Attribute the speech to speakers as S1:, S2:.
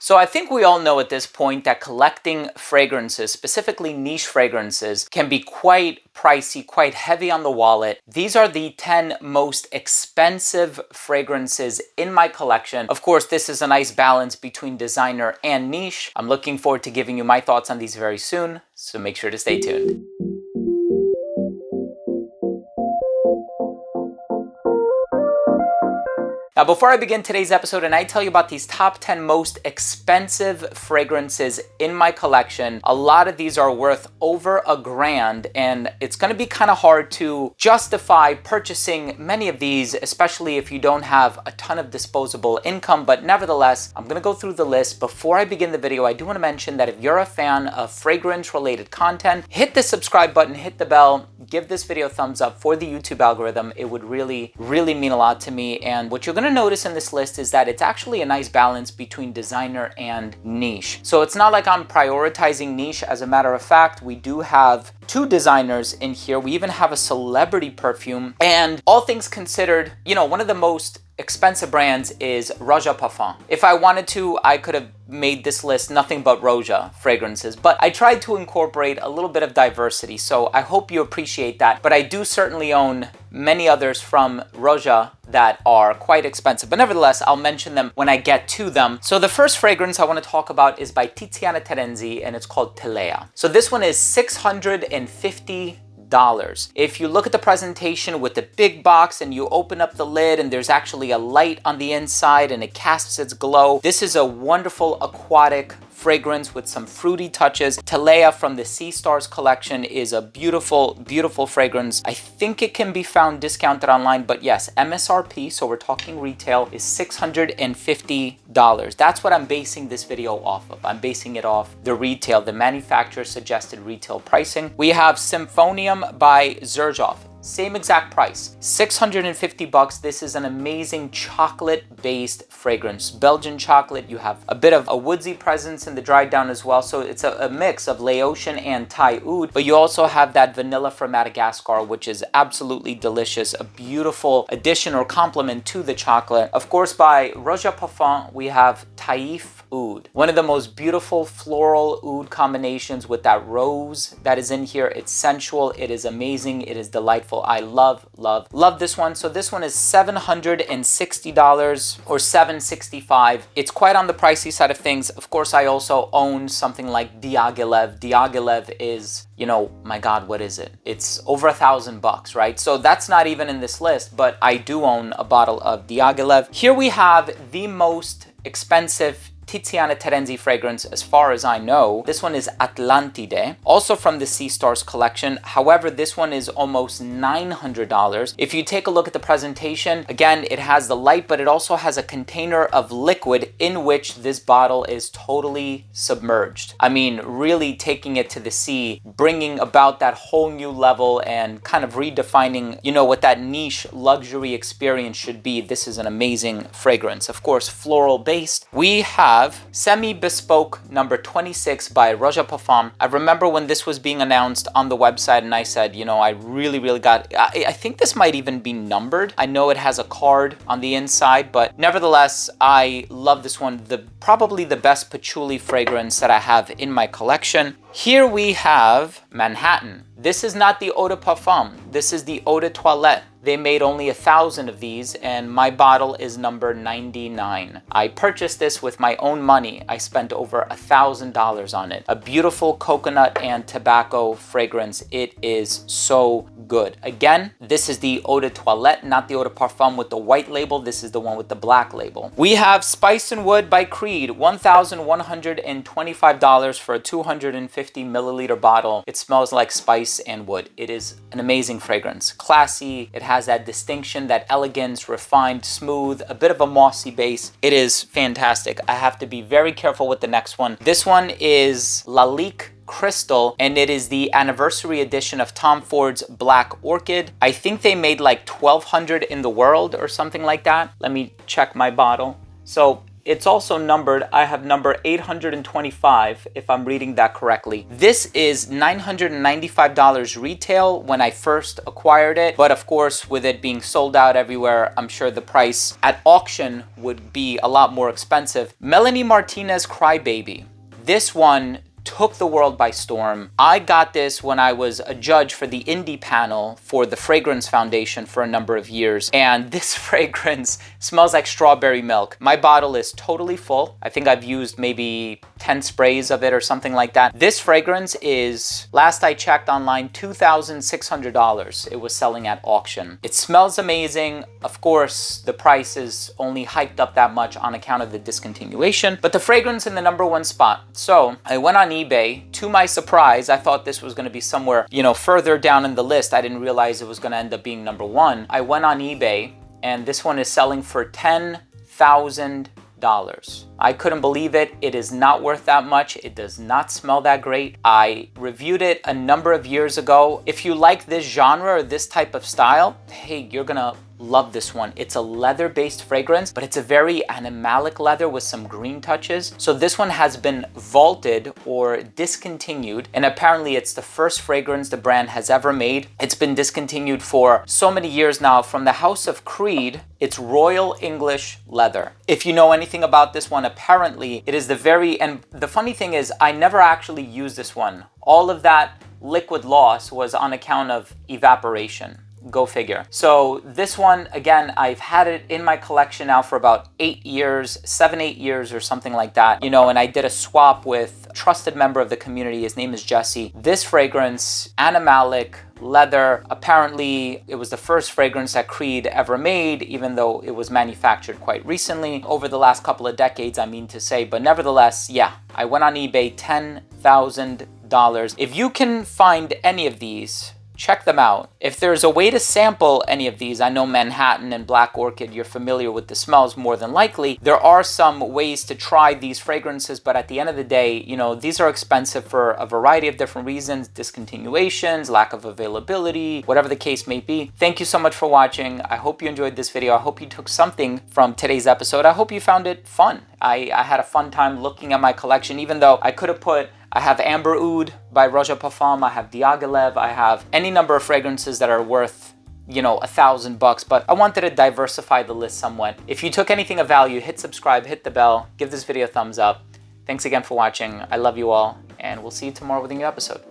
S1: So I think we all know at this point that collecting fragrances, specifically niche fragrances, can be quite pricey, quite heavy on the wallet. These are the 10 most expensive fragrances in my collection. Of course, this is a nice balance between designer and niche. I'm looking forward to giving you my thoughts on these very soon, so make sure to stay tuned. Now, before I begin today's episode and I tell you about these top 10 most expensive fragrances in my collection, a lot of these are worth over $1,000, and it's going to be kind of hard to justify purchasing many of these, especially if you don't have a ton of disposable income. But nevertheless, I'm going to go through the list. Before I begin the video, I do want to mention that if you're a fan of fragrance-related content, hit the subscribe button, hit the bell, give this video a thumbs up for the YouTube algorithm. It would really mean a lot to me. And what you're going to notice in this list is that it's actually a nice balance between designer and niche. So it's not like I'm prioritizing niche. As a matter of fact, we do have 2 designers in here. We even have a celebrity perfume. And all things considered, you know, one of the most expensive brands is Roja Parfum. If I wanted to, I could have made this list nothing but Roja fragrances, but I tried to incorporate a little bit of diversity, so I hope you appreciate that. But I do certainly own many others from Roja that are quite expensive, but nevertheless, I'll mention them when I get to them. So the first fragrance I want to talk about is by Tiziana Terenzi, and it's called Telea. So this one is $650. If you look at the presentation with the big box and you open up the lid and there's actually a light on the inside and it casts its glow, this is a wonderful aquatic fragrance with some fruity touches. Telea from the Sea Stars collection is a beautiful fragrance. I think it can be found discounted online, but yes, MSRP, so we're talking retail, is $650. That's what I'm basing this video off of. I'm basing it off the retail, the manufacturer suggested retail pricing. We have Symphonium by Xerjoff. Same exact price, $650. This is an amazing chocolate-based fragrance. Belgian chocolate, you have a bit of a woodsy presence in the dried down as well. So it's a mix of Laotian and Thai oud, but you also have that vanilla from Madagascar, which is absolutely delicious. A beautiful addition or complement to the chocolate. Of course, by Roja Parfum, we have thif oud. One of the most beautiful floral oud combinations with that rose that is in here. It's sensual, it is amazing, it is delightful. I love this one. So this one is $760 or $765. It's quite on the pricey side of things. Of course, I also own something like Diaghilev. Diaghilev is, you know, my God, what is it? It's over $1,000, right? So that's not even in this list, but I do own a bottle of Diaghilev. Here we have the most expensive Tiziana Terenzi fragrance as far as I know. This one is Atlantide, also from the Sea Stars collection. However, this one is almost $900. If you take a look at the presentation, again, it has the light, but it also has a container of liquid in which this bottle is totally submerged. I mean, really taking it to the sea, bringing about that whole new level and kind of redefining, you know, what that niche luxury experience should be. This is an amazing fragrance. Of course, floral based. We have Semi-Bespoke number 26 by Roja Parfum. I remember when this was being announced on the website and I said, you know, I really got, I think this might even be numbered. I know it has a card on the inside, but nevertheless, I love this one. Probably the best patchouli fragrance that I have in my collection. Here we have Manhattan. This is not the eau de parfum. This is the eau de toilette. They made only 1,000 of these and my bottle is number 99. I purchased this with my own money. I spent over $1,000 on it. A beautiful coconut and tobacco fragrance. It is so good. Again, this is the eau de toilette, not the eau de parfum with the white label. This is the one with the black label. We have Spice and Wood by Creed, $1,125 for a 250 milliliter bottle. It smells like spice and wood. It is an amazing fragrance. Classy. It has that distinction, that elegance, refined, smooth, a bit of a mossy base. It is fantastic. I have to be very careful with the next one. This one is Lalique Crystal, and it is the anniversary edition of Tom Ford's Black Orchid. I think they made like 1,200 in the world or something like that. Let me check my bottle. So it's also numbered. I have number 825, if I'm reading that correctly. This is $995 retail when I first acquired it, but of course, with it being sold out everywhere, I'm sure the price at auction would be a lot more expensive. Melanie Martinez Crybaby. This one took the world by storm. I got this when I was a judge for the indie panel for the Fragrance Foundation for a number of years, and this fragrance smells like strawberry milk. My bottle is totally full. I think I've used maybe 10 sprays of it or something like that. This fragrance is, last I checked online, $2,600. It was selling at auction. It smells amazing. Of course, the price is only hiked up that much on account of the discontinuation, but the fragrance in the #1 spot. So I went on eBay. To my surprise, I thought this was going to be somewhere, further down in the list. I didn't realize it was going to end up being #1. I went on eBay and this one is selling for $10,000. I couldn't believe it. It is not worth that much. It does not smell that great. I reviewed it a number of years ago. If you like this genre or this type of style, hey, you're gonna love this one. It's a leather-based fragrance, but it's a very animalic leather with some green touches. So this one has been vaulted or discontinued, and apparently it's the first fragrance the brand has ever made. It's been discontinued for so many years now. From the House of Creed, it's Royal English leather. If you know anything about this one, apparently it is and the funny thing is, I never actually used this one. All of that liquid loss was on account of evaporation. Go figure. So this one, again, I've had it in my collection now for about 8 years, 7-8 years or something like that, and I did a swap with a trusted member of the community. His name is Jesse. This fragrance, animalic, leather, apparently it was the first fragrance that Creed ever made, even though it was manufactured quite recently, over the last couple of decades, I mean to say. But nevertheless, yeah, I went on eBay, $10,000. If you can find any of these, check them out. If there's a way to sample any of these, I know Manhattan and Black Orchid, you're familiar with the smells more than likely. There are some ways to try these fragrances, but at the end of the day, these are expensive for a variety of different reasons, discontinuations, lack of availability, whatever the case may be. Thank you so much for watching. I hope you enjoyed this video. I hope you took something from today's episode. I hope you found it fun. I had a fun time looking at my collection, even though I could have I have Amber Oud by Roja Parfum, I have Diaghilev, I have any number of fragrances that are worth, $1,000, but I wanted to diversify the list somewhat. If you took anything of value, hit subscribe, hit the bell, give this video a thumbs up. Thanks again for watching. I love you all, and we'll see you tomorrow with a new episode.